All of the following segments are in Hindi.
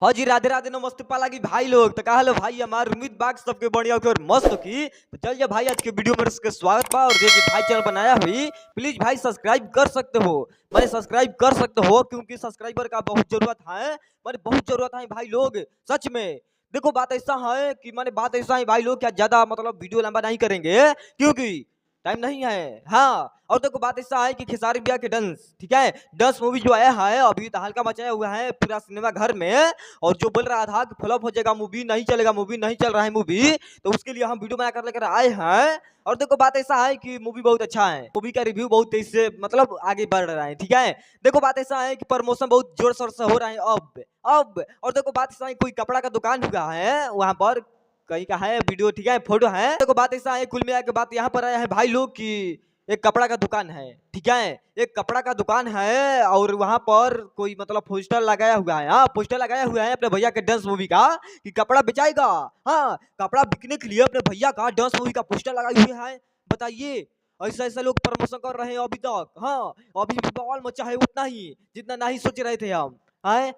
हाँ जी, राधे राधे नमस्ते पालागी भाई लोग। तो कहा भाई हमारे उम्मीद बाग सबके बढ़िया होके और मस्त की। तो चलिए भाई आज के वीडियो में इसके स्वागत बा। और जो भाई चैनल बनाया हुई प्लीज भाई सब्सक्राइब कर सकते हो, मैंने सब्सक्राइब कर सकते हो क्योंकि सब्सक्राइबर का बहुत जरूरत है, मैंने बहुत जरूरत है भाई लोग सच में। देखो बात ऐसा है कि मैंने बात ऐसा है भाई लोग, क्या ज्यादा मतलब वीडियो लंबा नहीं करेंगे क्योंकि टाइम नहीं है। हाँ, और देखो बात ऐसा है कि खेसारी भैया के डांस, ठीक है, डांस मूवी जो आया है अभी तो हल्का मचाया हुआ है पूरा सिनेमा घर में। और जो बोल रहा था कि फ्लॉप हो जाएगा मूवी, नहीं चलेगा मूवी, नहीं चल रहा है मूवी, तो उसके लिए हम वीडियो बना कर लेकर आए हैं। और देखो बात ऐसा है कि मूवी बहुत अच्छा है, मूवी का रिव्यू बहुत तेज से मतलब आगे बढ़ रहा है, ठीक है। देखो बात ऐसा है कि प्रमोशन बहुत जोर शोर से हो रहा है अब। और देखो बात ऐसा है कोई कपड़ा का दुकान हुआ है वहां पर, कहीं का है वीडियो, ठीक है, फोटो है। देखो बात ऐसा है कुल मिला के बात यहाँ पर आया है भाई लोग की एक कपड़ा का दुकान है, ठीक है, एक कपड़ा का दुकान है। और वहां पर कोई मतलब पोस्टर लगाया हुआ है, हाँ पोस्टर लगाया हुआ है अपने भैया के डांस मूवी का कि कपड़ा बेचाएगा। हाँ, कपड़ा बिकने के लिए अपने भैया का डांस मूवी का पोस्टर लगाए हुए है। बताइए, ऐसा ऐसा लोग प्रमोशन कर रहे हैं अभी तक। हाँ, अभी भी बवाल मचा है उतना ही जितना नहीं सोच रहे थे हम। है,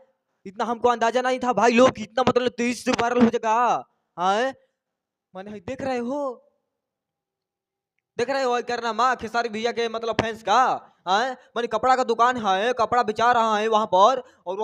इतना हमको अंदाजा नहीं था भाई लोग, इतना मतलब तेज से वायरल हो जाएगा। हाँ, मैंने देख रहे हो करना माँ खेसारी भैया के मतलब फैंस का। है, मैंने कपड़ा का दुकान है, कपड़ा बेचा रहा है वहां पर, और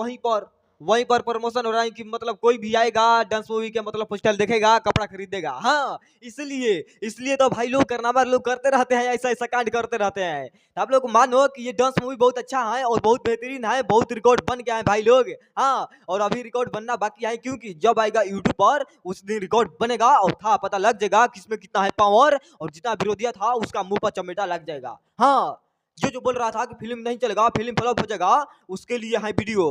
वहीं पर प्रमोशन हो रहा है कि मतलब कोई भी आएगा डांस मूवी के मतलब पोस्टर देखेगा कपड़ा खरीदेगा। हाँ, इसलिए इसलिए तो भाई लोग करनामा लोग करते रहते हैं, ऐसा ऐसा कांड करते रहते हैं। तो आप लोग मानो कि ये डांस मूवी बहुत अच्छा है और बहुत बेहतरीन है, बहुत रिकॉर्ड बन गया है भाई लोग। हाँ, और अभी रिकॉर्ड बनना बाकी है क्योंकि जब आएगा यूट्यूब पर उस दिन रिकॉर्ड बनेगा और था पता लग जाएगा किसमें कितना है पावर, और जितना विरोधिया था उसका मुंह पर चमेटा लग जाएगा। हाँ, जो जो बोल रहा था कि फिल्म नहीं चलेगा, फिल्म फ्लॉप हो जाएगा, उसके लिए है वीडियो।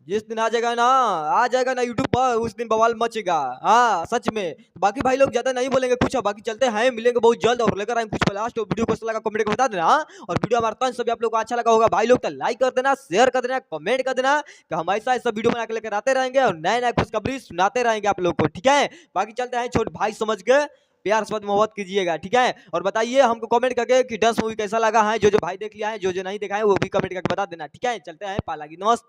जिस दिन आ जाएगा ना यूट्यूब पर, उस दिन बवाल मचेगा। हाँ सच में। तो बाकी भाई लोग ज्यादा नहीं बोलेंगे कुछ, बाकी चलते हैं, मिलेंगे बहुत जल्द और लेकर आएंगे कुछ लास्ट। वीडियो को अच्छा लगा कमेंट करके बता देना। और वीडियो हमारा तंज सभी आप लोग को अच्छा लगा होगा भाई लोग तो लाइक कर देना, शेयर कर देना, कमेंट कर देना कि हम ऐसा ऐसा वीडियो बना के लेकर आते रहेंगे और नए नए खुशखबरी सुनाते रहेंगे आप लोग को, ठीक है। बाकी चलते हैं, छोटे भाई समझ के प्यार से मोहब्बत कीजिएगा, ठीक है। और बताइए हमको कमेंट करके कि डांस मूवी कैसा लगा है, जो जो भाई देख लिया है, जो जो नहीं देखा है वो भी कमेंट करके बता देना, ठीक है। चलते हैं पालागी, नमस्ते।